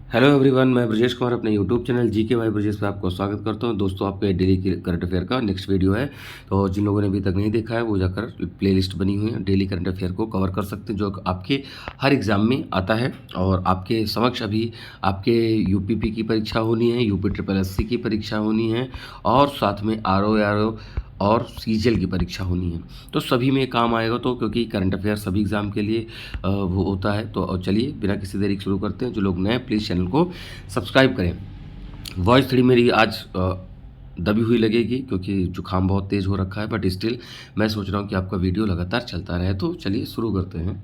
Hello everyone, मैं ब्रजेश कुमार अपने YouTube channel जी के वाई ब्रजेश पे आपको स्वागत करता हूं। दोस्तों, आपके डेली की करंट अफेयर का नेक्स्ट वीडियो है। तो जिन लोगों ने अभी तक नहीं देखा है वो जाकर प्लेलिस्ट बनी हुई है, डेली करंट अफेयर को कवर कर सकते हैं जो आपके हर एग्ज़ाम में आता है। और आपके समक्ष अभी आपके यूपीपी की परीक्षा होनी है, यूपी ट्रिपल एससी की परीक्षा होनी है और साथ में आरओ और सीजीएल की परीक्षा होनी है। तो सभी में काम आएगा, तो क्योंकि करंट अफेयर सभी एग्ज़ाम के लिए वो होता है। तो चलिए बिना किसी देरी के शुरू करते हैं। जो लोग नए प्लीज़ चैनल को सब्सक्राइब करें। वॉइस थोड़ी मेरी आज दबी हुई लगेगी क्योंकि जुकाम बहुत तेज़ हो रखा है, बट स्टिल मैं सोच रहा हूँ कि आपका वीडियो लगातार चलता रहे। तो चलिए शुरू करते हैं।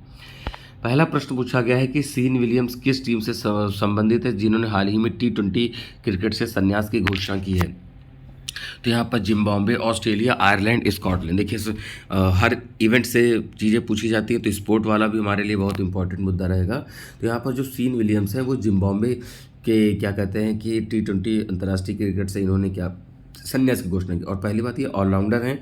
पहला प्रश्न पूछा गया है कि सीन विलियम्स किस टीम से संबंधित है जिन्होंने हाल ही में T20 क्रिकेट से संन्यास की घोषणा की है। तो यहाँ पर जिम्बाब्वे, ऑस्ट्रेलिया, आयरलैंड, स्कॉटलैंड। देखिए हर इवेंट से चीज़ें पूछी जाती हैं, तो स्पोर्ट वाला भी हमारे लिए बहुत इंपॉर्टेंट मुद्दा रहेगा। तो यहाँ पर जो सीन विलियम्स हैं वो जिम्बाब्वे के क्या कहते हैं कि T20 अंतर्राष्ट्रीय क्रिकेट से इन्होंने क्या संन्यास की घोषणा की। और पहली बात, ये ऑलराउंडर हैं,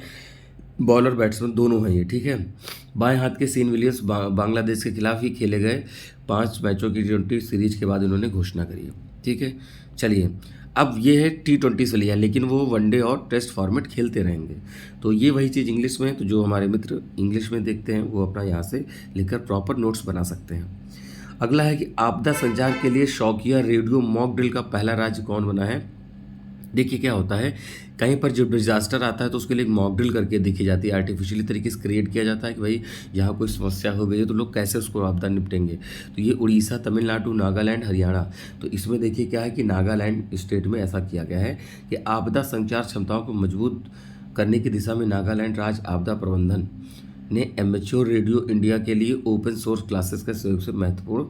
बॉलर बैट्समैन दोनों हैं ये, ठीक है। बाएं हाथ के सीन विलियम्स बांग्लादेश के खिलाफ ही खेले गए 5 मैचों की T20 सीरीज के बाद इन्होंने घोषणा करी है, ठीक है। चलिए, अब ये है T20 से लिया, लेकिन वो वनडे और टेस्ट फॉर्मेट खेलते रहेंगे। तो ये वही चीज़ इंग्लिश में है, तो जो हमारे मित्र इंग्लिश में देखते हैं वो अपना यहाँ से लिखकर प्रॉपर नोट्स बना सकते हैं। अगला है कि आपदा संचार के लिए शौकिया रेडियो मॉक ड्रिल का पहला राज्य कौन बना है। देखिए क्या होता है, कहीं पर जब डिजास्टर आता है तो उसके लिए एक मॉक ड्रिल करके देखी जाती है, आर्टिफिशियली तरीके से क्रिएट किया जाता है कि भाई यहाँ कोई समस्या हो गई है तो लोग कैसे उसको आपदा निपटेंगे। तो ये उड़ीसा, तमिलनाडु, नागालैंड, हरियाणा। तो इसमें देखिए क्या है कि नागालैंड स्टेट में ऐसा किया गया है कि आपदा संचार क्षमताओं को मजबूत करने की दिशा में नागालैंड राज्य आपदा प्रबंधन ने एमेच्योर रेडियो इंडिया के लिए ओपन सोर्स क्लासेस के सहयोग से महत्वपूर्ण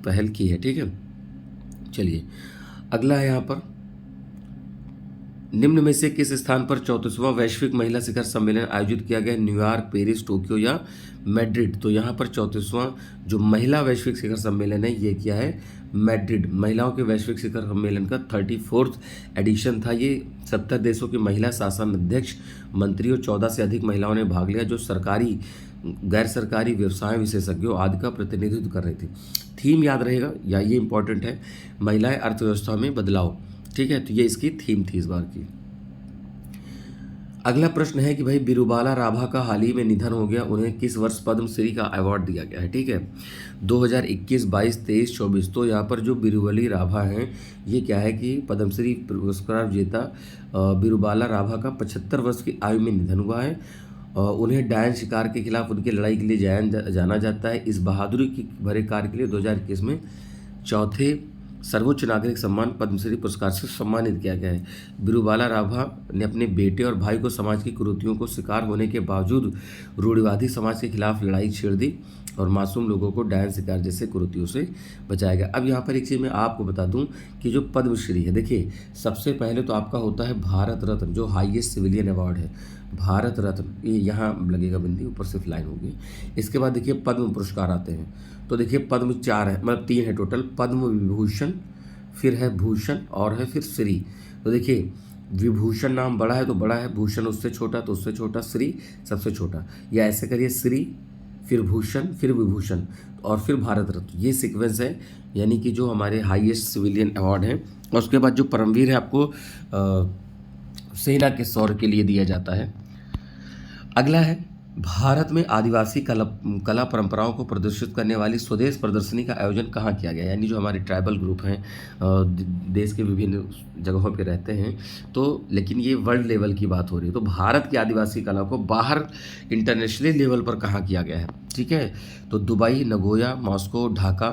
पहल की है, ठीक है। चलिए, अगला है यहाँ पर, निम्न में से किस स्थान पर 34वां वैश्विक महिला शिखर सम्मेलन आयोजित किया गया। न्यूयॉर्क, पेरिस, टोक्यो या मैड्रिड। तो यहाँ पर 34वां जो महिला वैश्विक शिखर सम्मेलन है ये क्या है, मैड्रिड। महिलाओं के वैश्विक शिखर सम्मेलन का 34th एडिशन था ये। 70 देशों की महिला शासन अध्यक्ष, मंत्री और 14 से अधिक महिलाओं ने भाग लिया जो सरकारी, गैर सरकारी, व्यवसाय विशेषज्ञों आदि का प्रतिनिधित्व कर रही थी। थीम याद रहेगा या ये इंपॉर्टेंट है, महिलाएं अर्थव्यवस्था में बदलाव, ठीक है। तो ये इसकी थीम थी इस बार की। अगला प्रश्न है कि भाई बिरुबाला राभा का हाल ही में निधन हो गया, उन्हें किस वर्ष पद्मश्री का अवार्ड दिया गया है, ठीक है। 2021, 22, 23, 24। तो यहाँ पर जो बिरुबली राभा हैं ये क्या है कि पद्मश्री पुरस्कार विजेता बिरुबाला राभा का 75 वर्ष की आयु में निधन हुआ है। उन्हें डायन शिकार के खिलाफ उनकी लड़ाई के लिए जाना जाता है। इस बहादुरी की भरे कार्य के लिए 2021 में चौथे सर्वोच्च नागरिक सम्मान पद्मश्री पुरस्कार से सम्मानित किया गया है। बिरुबाला राभा ने अपने बेटे और भाई को समाज की कुरीतियों को शिकार होने के बावजूद रूढ़िवादी समाज के खिलाफ लड़ाई छेड़ दी और मासूम लोगों को डायन शिकार जैसे कुरीतियों से बचाया गया। अब यहाँ पर एक चीज़ मैं आपको बता दूं कि जो पद्मश्री है, देखिए सबसे पहले तो आपका होता है भारत रत्न, जो हाईएस्ट सिविलियन अवार्ड है, भारत रत्न। ये यहाँ लगेगा बिंदी, ऊपर सिर्फ लाइन होगी। इसके बाद देखिए पद्म पुरस्कार आते हैं। तो देखिए पद्म 4 है, मतलब 3 है टोटल, पद्म विभूषण, फिर है भूषण और है फिर श्री। तो देखिए विभूषण नाम बड़ा है तो बड़ा है, भूषण उससे छोटा तो उससे छोटा, श्री सबसे छोटा। या ऐसे करिए, श्री फिर भूषण फिर विभूषण और फिर भारत रत्न, ये सीक्वेंस है, यानी कि जो हमारे हाईएस्ट सिविलियन अवार्ड है। और उसके बाद जो परमवीर है आपको सेना के शौर्य के लिए दिया जाता है। अगला है, भारत में आदिवासी कला परंपराओं को प्रदर्शित करने वाली स्वदेश प्रदर्शनी का आयोजन कहाँ किया गया। यानी जो हमारे ट्राइबल ग्रुप हैं देश के विभिन्न जगहों पे रहते हैं, तो लेकिन ये वर्ल्ड लेवल की बात हो रही है। तो भारत की आदिवासी कला को बाहर इंटरनेशनल लेवल पर कहाँ किया गया है, ठीक है। तो दुबई, नगोया, मॉस्को, ढाका।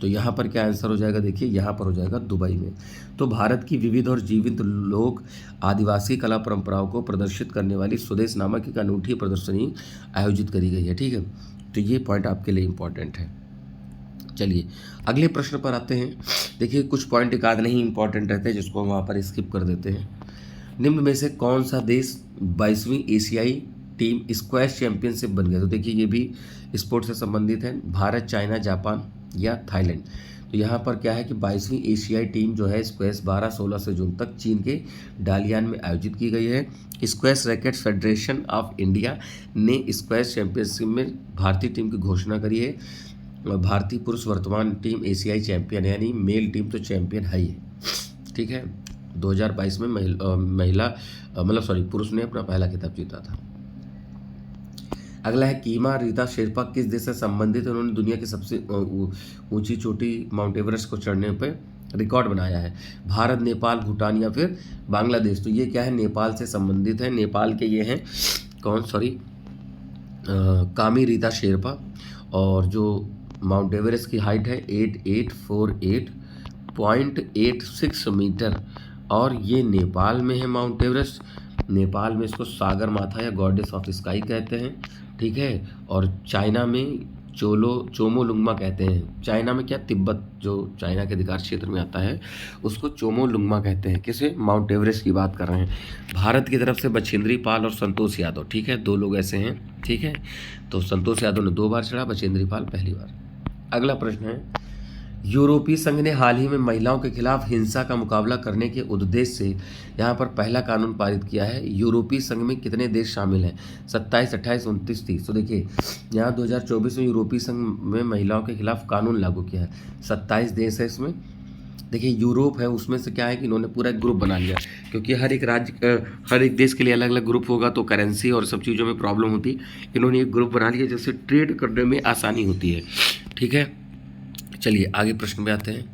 तो यहाँ पर क्या आंसर हो जाएगा, देखिए यहाँ पर हो जाएगा दुबई में। तो भारत की विविध और जीवित लोक आदिवासी कला परंपराओं को प्रदर्शित करने वाली स्वदेश नामक एक अनूठी प्रदर्शनी आयोजित करी गई है, ठीक है। तो ये पॉइंट आपके लिए इम्पॉर्टेंट है। चलिए अगले प्रश्न पर आते हैं। देखिए कुछ पॉइंट एक आध नहीं इंपॉर्टेंट रहते हैं जिसको हम वहाँ पर स्किप कर देते हैं। निम्न में से कौन सा देश 22वीं एशियाई टीम स्क्वैश चैंपियनशिप बन गया। तो देखिए ये भी स्पोर्ट्स से संबंधित है, भारत, चाइना, जापान या थाईलैंड। तो यहाँ पर क्या है कि 22वीं एशियाई टीम जो है स्क्वैश 12-16 से जून तक चीन के डालियान में आयोजित की गई है। Squash racket federation of India ने स्क्वैश चैंपियनशिप में भारतीय टीम की घोषणा करी है। भारतीय पुरुष वर्तमान टीम एशियाई चैंपियन है, यानी मेल टीम तो चैंपियन है ही है, ठीक है। 2022 में महिला मतलब सॉरी पुरुष ने अपना पहला खिताब जीता था। अगला है कीमा रीता शेरपा किस देश से संबंधित है? उन्होंने दुनिया की सबसे ऊंची चोटी माउंट एवरेस्ट को चढ़ने पे रिकॉर्ड बनाया है। भारत, नेपाल, भूटान या फिर बांग्लादेश? तो ये क्या है, नेपाल से संबंधित है। नेपाल के ये हैं कौन, सॉरी कामी रीता शेरपा, और जो माउंट एवरेस्ट की हाइट है 8848.86 मीटर, और ये नेपाल में है माउंट एवरेस्ट। नेपाल में इसको सागर माथा या गॉडेस ऑफ स्काई कहते हैं, ठीक है। और चाइना में चोमोलुंगमा कहते हैं। चाइना में क्या, तिब्बत जो चाइना के अधिकार क्षेत्र में आता है उसको चोमोलुंगमा कहते हैं। किसे, माउंट एवरेस्ट की बात कर रहे हैं। भारत की तरफ से बछेंद्री पाल और संतोष यादव, ठीक है, 2 लोग ऐसे हैं, ठीक है। तो संतोष यादव ने 2 बार चढ़ा, बछेंद्री पाल पहली बार। अगला प्रश्न है, यूरोपीय संघ ने हाल ही में महिलाओं के खिलाफ हिंसा का मुकाबला करने के उद्देश्य से यहाँ पर पहला कानून पारित किया है। यूरोपीय संघ में कितने देश शामिल हैं? 27, 28, 29, 30। तो देखिए यहाँ 2024 में यूरोपीय संघ में महिलाओं के खिलाफ कानून लागू किया है। 27 देश है इसमें। देखिए यूरोप है, उसमें से क्या है कि इन्होंने पूरा एक ग्रुप बना लिया, क्योंकि हर एक राज्य हर एक देश के लिए अलग अलग ग्रुप होगा तो करेंसी और सब चीज़ों में प्रॉब्लम होती। इन्होंने एक ग्रुप बना लिया जिससे ट्रेड करने में आसानी होती है, ठीक है। चलिए आगे प्रश्न पे आते हैं।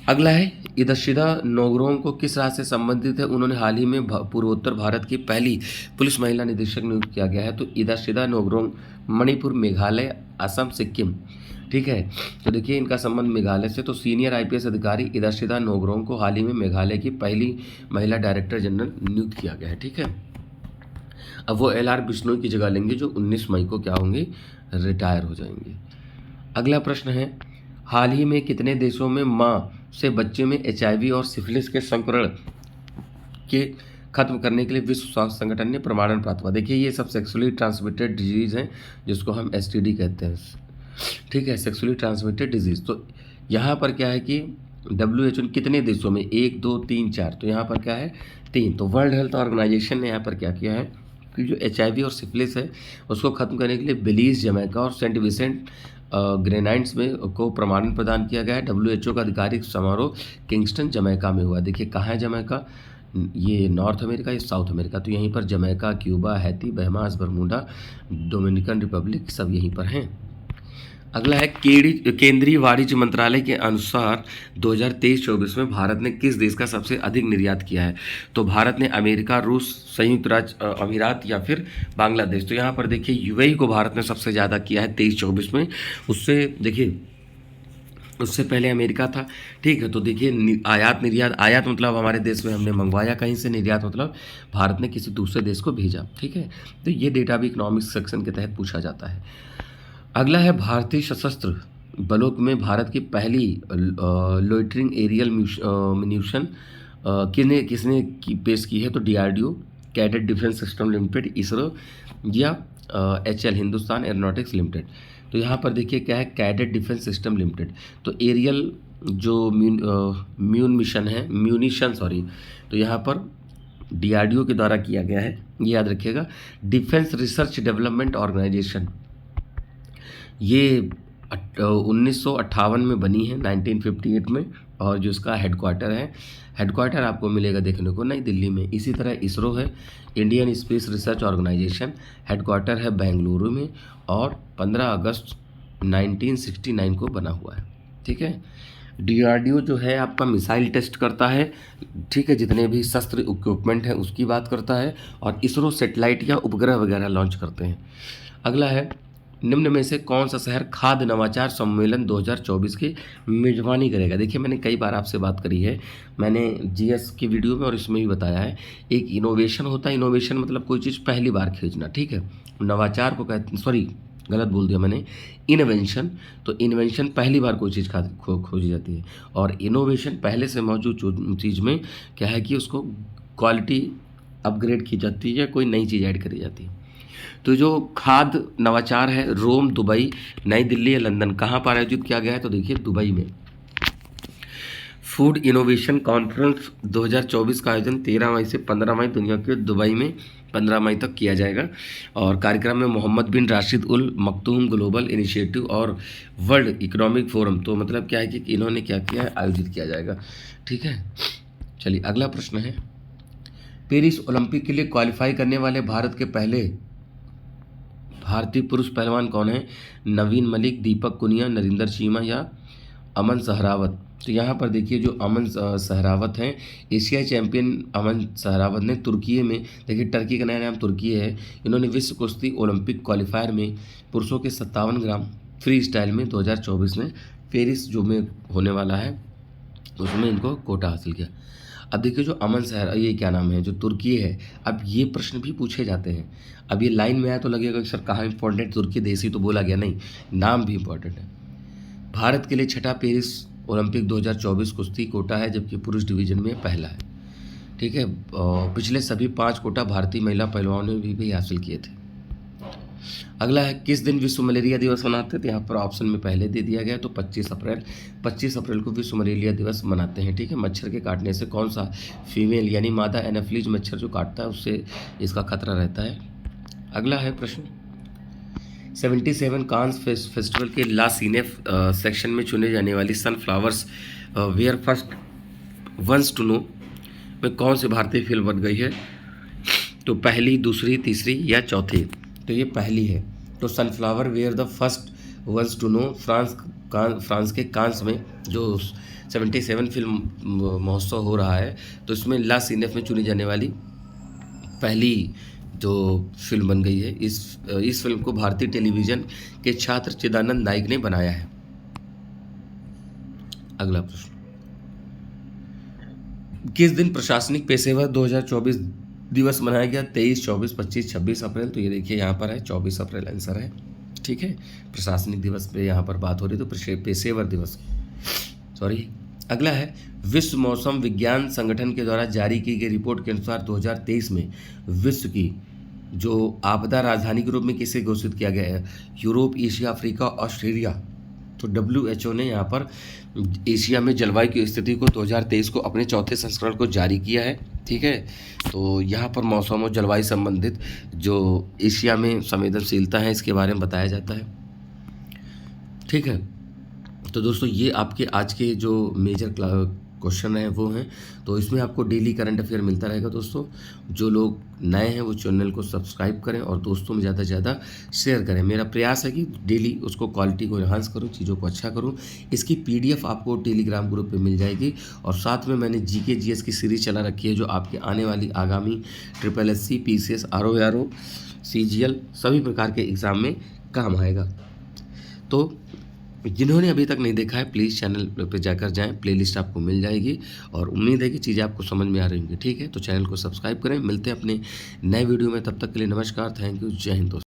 अगला है, इदाशिदा नोगरोंग को किस राज्य से संबंधित है? उन्होंने हाल ही में पूर्वोत्तर भारत की पहली पुलिस महिला निदेशक नियुक्त किया गया है। तो इदाशिदा नोगरोंग मणिपुर, मेघालय, असम, सिक्किम, ठीक है। तो देखिए इनका संबंध मेघालय से। तो सीनियर IPS अधिकारी इदाशिदा नोगरोंग को हाल ही में मेघालय की पहली महिला डायरेक्टर जनरल नियुक्त किया गया है, ठीक है। अब वो LR बिश्नोई की जगह लेंगे जो 19 मई को क्या होंगे, रिटायर हो जाएंगे। अगला प्रश्न है, हाल ही में कितने देशों में मां से बच्चे में HIV और सिफिलिस के संक्रमण के खत्म करने के लिए विश्व स्वास्थ्य संगठन ने प्रमाणन प्राप्त हुआ? देखिए ये सब सेक्सुअली ट्रांसमिटेड डिजीज हैं जिसको हम STD कहते हैं, ठीक है, सेक्सुअली ट्रांसमिटेड डिजीज। तो यहाँ पर क्या है कि WHO ने कितने देशों में, 1, 2, 3, 4, तो यहाँ पर क्या है 3। तो वर्ल्ड हेल्थ ऑर्गेनाइजेशन ने यहाँ पर क्या किया है कि जो HIV और सिफिलिस है उसको खत्म करने के लिए बेलीज, जमैका और सेंट विसेंट ग्रेनाइड्स में को प्रमाणन प्रदान किया गया है। WHO का आधिकारिक समारोह किंगस्टन, जमैका में हुआ। देखिए कहाँ है जमैका, ये नॉर्थ अमेरिका या साउथ अमेरिका? तो यहीं पर Jamaica, Cuba, Haiti, बहमास, Bermuda, Dominican Republic सब यहीं पर हैं। अगला है, केंद्रीय वाणिज्य मंत्रालय के अनुसार 2023-24 में भारत ने किस देश का सबसे अधिक निर्यात किया है? तो भारत ने अमेरिका, रूस, संयुक्त राज्य अमीरात या फिर बांग्लादेश? तो यहाँ पर देखिए UAE को भारत ने सबसे ज़्यादा किया है 23-24 में। उससे देखिए उससे पहले अमेरिका था, ठीक है। तो देखिए आयात निर्यात, आयात मतलब हमारे देश में हमने मंगवाया कहीं से, निर्यात मतलब भारत ने किसी दूसरे देश को भेजा, ठीक है। तो ये डेटा भी इकोनॉमिक्स सेक्शन के तहत पूछा जाता है। अगला है, भारतीय सशस्त्र बलों में भारत की पहली लोइटरिंग एरियल म्यूनिशन किसने पेश की है? तो DRDO, cadet defence system limited, ISRO या HAL हिंदुस्तान एरोनॉटिक्स लिमिटेड? तो यहाँ पर देखिए क्या है, कैडेट डिफेंस सिस्टम लिमिटेड। तो एरियल जो म्यूनिशन, तो यहाँ पर DRDO के द्वारा किया गया है, ये याद रखिएगा। डिफेंस रिसर्च डेवलपमेंट ऑर्गेनाइजेशन ये 1958 में बनी है, 1958 में, और जो इसका हेडक्वार्टर आपको मिलेगा देखने को नई दिल्ली में। इसी तरह इसरो है, Indian space research organisation, headquarter है बेंगलुरु में, और 15 अगस्त 1969 को बना हुआ है, ठीक है। DRDO जो है आपका मिसाइल टेस्ट करता है, ठीक है, जितने भी शस्त्र इक्विपमेंट है उसकी बात करता है, और इसरो सैटेलाइट या उपग्रह वगैरह लॉन्च करते हैं। अगला है, निम्न में से कौन सा शहर खाद्य नवाचार सम्मेलन 2024 की मेजबानी करेगा? देखिए मैंने कई बार आपसे बात करी है, मैंने GS की वीडियो में और इसमें भी बताया है। एक इनोवेशन होता है, इनोवेशन मतलब कोई चीज़ पहली बार खरीदना, ठीक है। नवाचार को कहते, सॉरी गलत बोल दिया मैंने, इन्वेंशन। तो इन्वेंशन पहली बार कोई चीज़ खोजी जाती है, और इनोवेशन पहले से मौजूद चीज़ में क्या है कि उसको क्वालिटी अपग्रेड की जाती है या कोई नई चीज़ ऐड करी जाती है। तो जो खाद्य नवाचार है, रोम, दुबई, नई दिल्ली या लंदन, कहाँ पर आयोजित किया गया है? तो देखिए दुबई में। फूड इनोवेशन कॉन्फ्रेंस 2024 का आयोजन 13 मई से 15 मई दुनिया के दुबई में 15 मई तक किया जाएगा। और कार्यक्रम में मोहम्मद बिन राशिद उल मखदूम ग्लोबल इनिशिएटिव और वर्ल्ड इकोनॉमिक फोरम, तो मतलब क्या है कि इन्होंने क्या किया है, आयोजित किया जाएगा। ठीक है, चलिए अगला प्रश्न है, पेरिस ओलंपिक के लिए क्वालिफाई करने वाले भारत के पहले भारतीय पुरुष पहलवान कौन है? नवीन मलिक, दीपक कुनिया, नरिंदर चीमा या अमन सहरावत। तो यहाँ पर देखिए जो अमन सहरावत हैं, एशियाई चैंपियन अमन सहरावत ने तुर्की में, देखिए टर्की का नया नाम तुर्की है, इन्होंने विश्व कुश्ती ओलंपिक क्वालिफायर में पुरुषों के 57 ग्राम फ्री स्टाइल में 2024 में पेरिस जो में होने वाला है उसमें इनको कोटा हासिल किया। अब देखिए जो अमन सहरा, ये क्या नाम है, जो तुर्की है, अब ये प्रश्न भी पूछे जाते हैं। अब ये लाइन में आया तो लगेगा कि सर कहाँ इंपॉर्टेंट, तुर्की देश ही तो बोला गया, नहीं, नाम भी इंपॉर्टेंट है। भारत के लिए छठा पेरिस ओलंपिक 2024 कुश्ती कोटा है, जबकि पुरुष डिवीजन में पहला है। ठीक है, पिछले सभी 5 कोटा भारतीय महिला पहलवानों ने भी हासिल किए थे। अगला है, किस दिन विश्व मलेरिया दिवस मनाते हैं? तो यहाँ पर ऑप्शन में पहले दे दिया गया, तो 25 अप्रैल। 25 अप्रैल को विश्व मलेरिया दिवस मनाते हैं। ठीक है, मच्छर के काटने से कौन सा फीमेल यानी मादा एनाफिलीज मच्छर जो काटता है उससे इसका खतरा रहता है। अगला है प्रश्न, 77 कांस फेस्टिवल के ला सीनेफ सेक्शन में चुने जाने वाली sunflowers were first ones to know में कौन सी भारतीय फिल्म बन गई है? तो पहली, दूसरी, तीसरी या चौथी? तो ये पहली है। तो sunflower were the first ones to know France के कांस में जो 77 फिल्म महोत्सव हो रहा है, तो इसमें ला सीनेफ में चुनी जाने वाली पहली जो फिल्म बन गई है। इस फिल्म को भारतीय टेलीविज़न के छात्र चिदानंद नाइक ने बनाया है। अगला प्रश्न, किस दिन प्रशासनिक पेशेवर 2024 दिवस मनाया गया? 23, 24, 25, 26 अप्रैल। तो ये देखिए यहाँ पर है 24 अप्रैल आंसर है। ठीक है, प्रशासनिक दिवस पे यहाँ पर बात हो रही, तो पेशेवर दिवस, सॉरी। अगला है, विश्व मौसम विज्ञान संगठन के द्वारा जारी की गई रिपोर्ट के अनुसार 2023 में विश्व की जो आपदा राजधानी के रूप में किसे घोषित किया गया है? Europe, Asia, Africa, Australia. तो WHO ने यहाँ पर एशिया में जलवायु की स्थिति को 2023 को अपने चौथे संस्करण को जारी किया है। ठीक है, तो यहाँ पर मौसम और जलवायु संबंधित जो एशिया में संवेदनशीलता है इसके बारे में बताया जाता है। ठीक है, तो दोस्तों ये आपके आज के जो मेजर क्वेश्चन हैं वो हैं, तो इसमें आपको डेली करंट अफेयर मिलता रहेगा। दोस्तों जो लोग नए हैं वो चैनल को सब्सक्राइब करें और दोस्तों में ज़्यादा से ज़्यादा शेयर करें। मेरा प्रयास है कि डेली उसको क्वालिटी को इन्हांस करूँ, चीज़ों को अच्छा करूँ। इसकी PDF आपको टेलीग्राम ग्रुप पे मिल जाएगी, और साथ में मैंने GK GS की सीरीज चला रखी है जो आपके आने वाली आगामी SSC, PCS, RO, CGL सभी प्रकार के एग्ज़ाम में काम आएगा। तो जिन्होंने अभी तक नहीं देखा है प्लीज़ चैनल पे जाकर जाएं, प्लेलिस्ट आपको मिल जाएगी, और उम्मीद है कि चीज़ें आपको समझ में आ रही होंगी। ठीक है, तो चैनल को सब्सक्राइब करें। मिलते हैं अपने नए वीडियो में, तब तक के लिए नमस्कार, थैंक यू, जय हिंद दोस्तों।